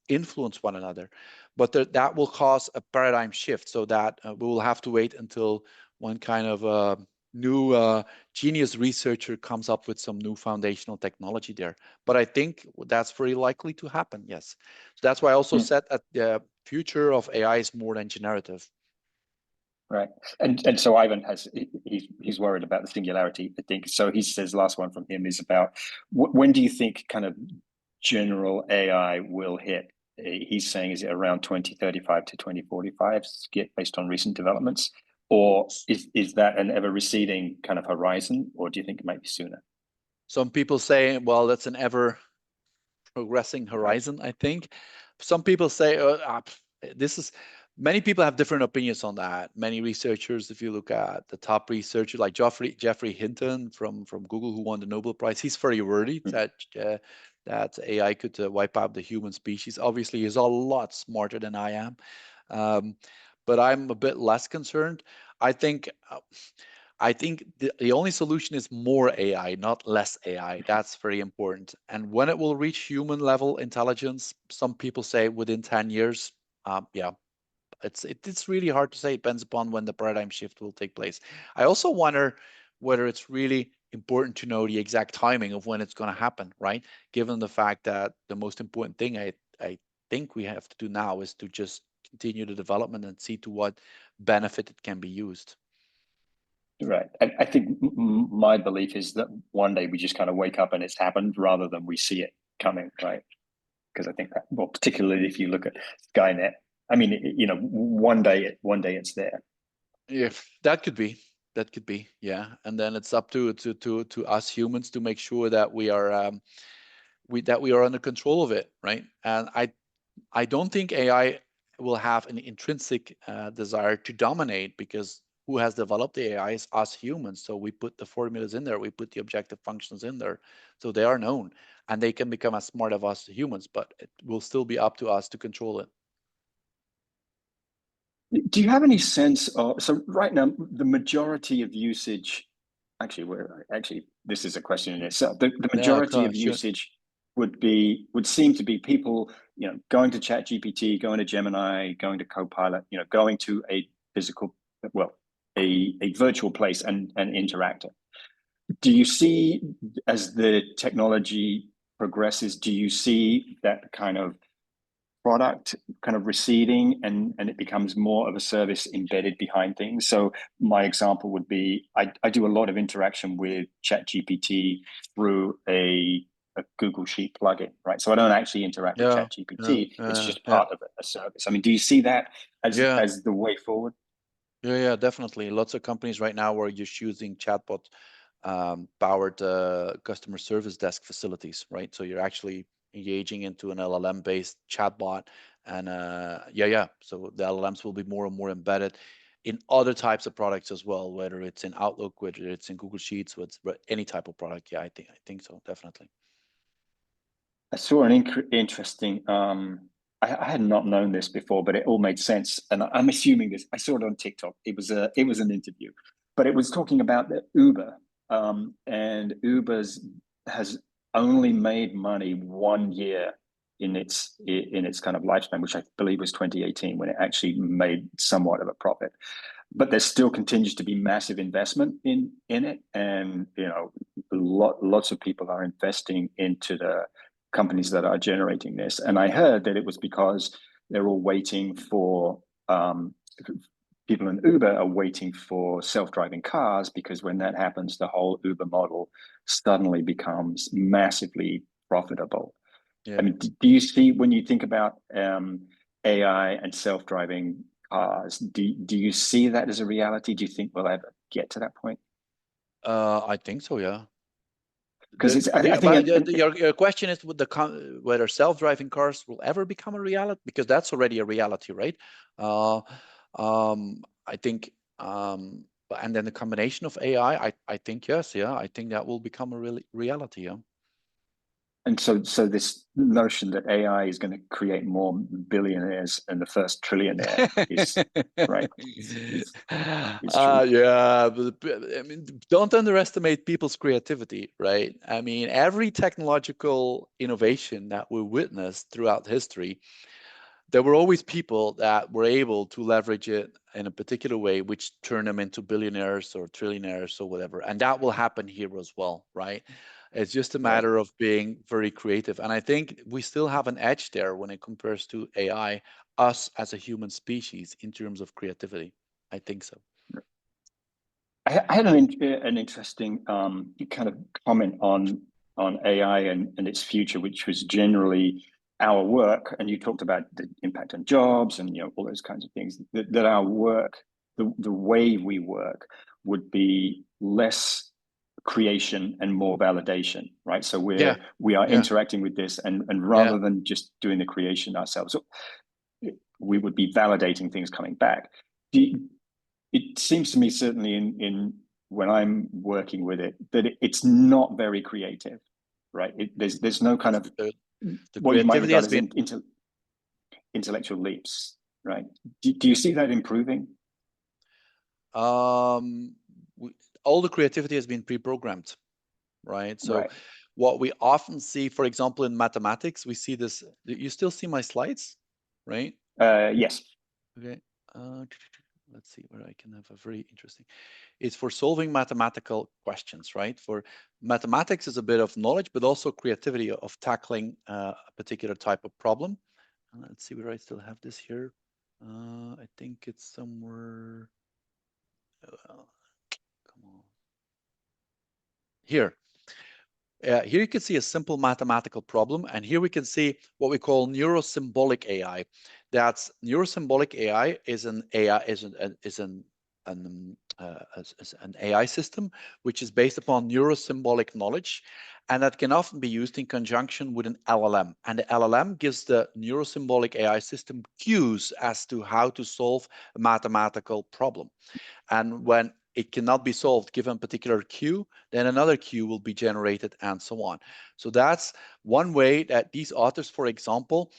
influence one another. But that will cause a paradigm shift, so that we will have to wait until one kind of new genius researcher comes up with some new foundational technology there. But I think that's very likely to happen, yes. So that's why I also said that the future of AI is more than generative. Right. And so Ivan he's worried about the singularity, I think. So he says last one from him is about when do you think kind of general AI will hit? He's saying, is it around 2035 to 2045 based on recent developments? Or is that an ever receding kind of horizon? Or do you think it might be sooner? Some people say, well, that's an ever progressing horizon, right. I think. Some people say, this is, many people have different opinions on that. Many researchers, if you look at the top researchers like Geoffrey Hinton from Google, who won the Nobel Prize, he's very worried that AI could wipe out the human species. Obviously, he's a lot smarter than I am, but I'm a bit less concerned. I think the only solution is more AI, not less AI. That's very important. And when it will reach human level intelligence, some people say within 10 years. Yeah, it's really hard to say. It depends upon when the paradigm shift will take place. I also wonder whether it's really important to know the exact timing of when it's going to happen, right? Given the fact that the most important thing I think we have to do now is to just continue the development and see to what benefit it can be used. Right. I think my belief is that one day we just kind of wake up and it's happened rather than we see it coming, right? Because I think that, well, particularly if you look at Skynet, I mean, you know, one day it's there. Yeah, that could be, yeah. And then it's up to us humans to make sure that we are under control of it, right? And I don't think AI will have an intrinsic desire to dominate, because who has developed the AI is us humans. So we put the formulas in there, we put the objective functions in there, so they are known, and they can become as smart as us humans, but it will still be up to us to control it. Do you have any sense of, so right now, the majority of usage, actually, this is a question in itself. The majority of usage would seem to be people, you know, going to ChatGPT, going to Gemini, going to Copilot, you know, going to a physical, well, a virtual place and interacting. Do you see, as the technology progresses, do you see that kind of product kind of receding and it becomes more of a service embedded behind things? So my example would be, I do a lot of interaction with ChatGPT through a Google Sheet plugin, right? So I don't actually interact with ChatGPT. It's just part of a service. I mean, do you see that as the way forward? Yeah, definitely. Lots of companies right now are just using chatbot powered customer service desk facilities, right? So you're actually engaging into an LLM-based chatbot, and so the LLMs will be more and more embedded in other types of products as well, whether it's in Outlook, whether it's in Google Sheets, with any type of product. Yeah, I think so, definitely. I saw an interesting. I had not known this before, but it all made sense, and I'm assuming this. I saw it on TikTok. It was an interview, but it was talking about the Uber, and has only made money 1 year in its kind of lifespan, which I believe was 2018, when it actually made somewhat of a profit. But there still continues to be massive investment in it, and lots of people are investing into the companies that are generating this. And I heard that it was because they're all waiting for people in Uber are waiting for self-driving cars, because when that happens, the whole Uber model suddenly becomes massively profitable. Yeah. I mean, do you see, when you think about AI and self-driving cars, do you see that as a reality? Do you think we'll ever get to that point? I think so, yeah. Because your question is, whether self-driving cars will ever become a reality, because that's already a reality, right? I think, and then the combination of AI, I think yes, yeah, I think that will become a reality, yeah. And so this notion that AI is going to create more billionaires than the first trillionaire is right. It's true. Yeah, but I mean, don't underestimate people's creativity, right? I mean, every technological innovation that we witnessed throughout history, there were always people that were able to leverage it in a particular way, which turned them into billionaires or trillionaires or whatever. And that will happen here as well, right? It's just a matter of being very creative. And I think we still have an edge there when it compares to AI, us as a human species, in terms of creativity. I think so. I had an interesting kind of comment on AI and its future, which was generally our work. And you talked about the impact on jobs and all those kinds of things. That our work, the way we work, would be less creation and more validation, right? So we are interacting with this, and rather than just doing the creation ourselves, we would be validating things coming back. It seems to me, certainly in when I'm working with it, that it's not very creative, right? There's no kind of what you might regard as intellectual leaps, right? Do you see that improving? All the creativity has been pre-programmed, right? So what we often see, for example, in mathematics, we see this. You still see my slides, right? Yes. Okay. Let's see where I can have a very interesting. It's for solving mathematical questions, right? For mathematics is a bit of knowledge, but also creativity of tackling a particular type of problem. Let's see where I still have this here. I think it's somewhere. Come on. Here. Here you can see a simple mathematical problem, and here we can see what we call neuro-symbolic AI. That's neuro-symbolic AI is an AI system which is based upon neuro-symbolic knowledge, and that can often be used in conjunction with an LLM. And the LLM gives the neuro-symbolic AI system cues as to how to solve a mathematical problem. And when it cannot be solved given a particular cue, then another cue will be generated, and so on. So that's one way that these authors, for example,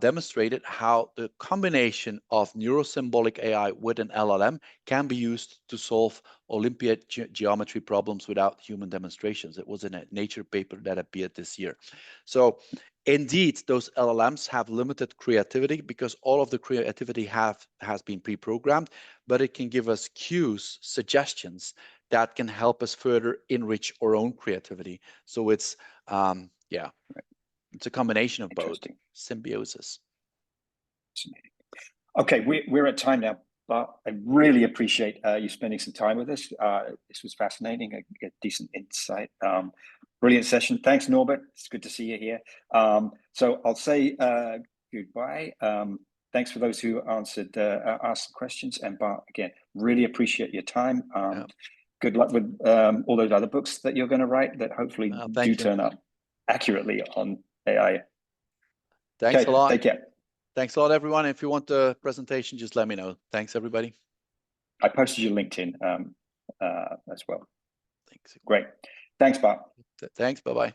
demonstrated how the combination of neuro-symbolic AI with an LLM can be used to solve Olympiad geometry problems without human demonstrations. It was in a Nature paper that appeared this year. So indeed, those LLMs have limited creativity because all of the creativity has been pre-programmed, but it can give us cues, suggestions that can help us further enrich our own creativity. So it's it's a combination of both. Symbiosis. Okay, we're at time now, but I really appreciate you spending some time with us. This was fascinating, a decent insight. Brilliant session. Thanks, Norbert. It's good to see you here. So I'll say goodbye. Thanks for those who answered, asked questions. And Bart, again, really appreciate your time. Good luck with all those other books that you're going to write that hopefully do turn up accurately on AI. Thanks a lot. Take care. Thanks a lot, everyone. If you want the presentation, just let me know. Thanks, everybody. I posted your LinkedIn as well. Thanks. Great. Thanks, Bart. Thanks. Bye-bye.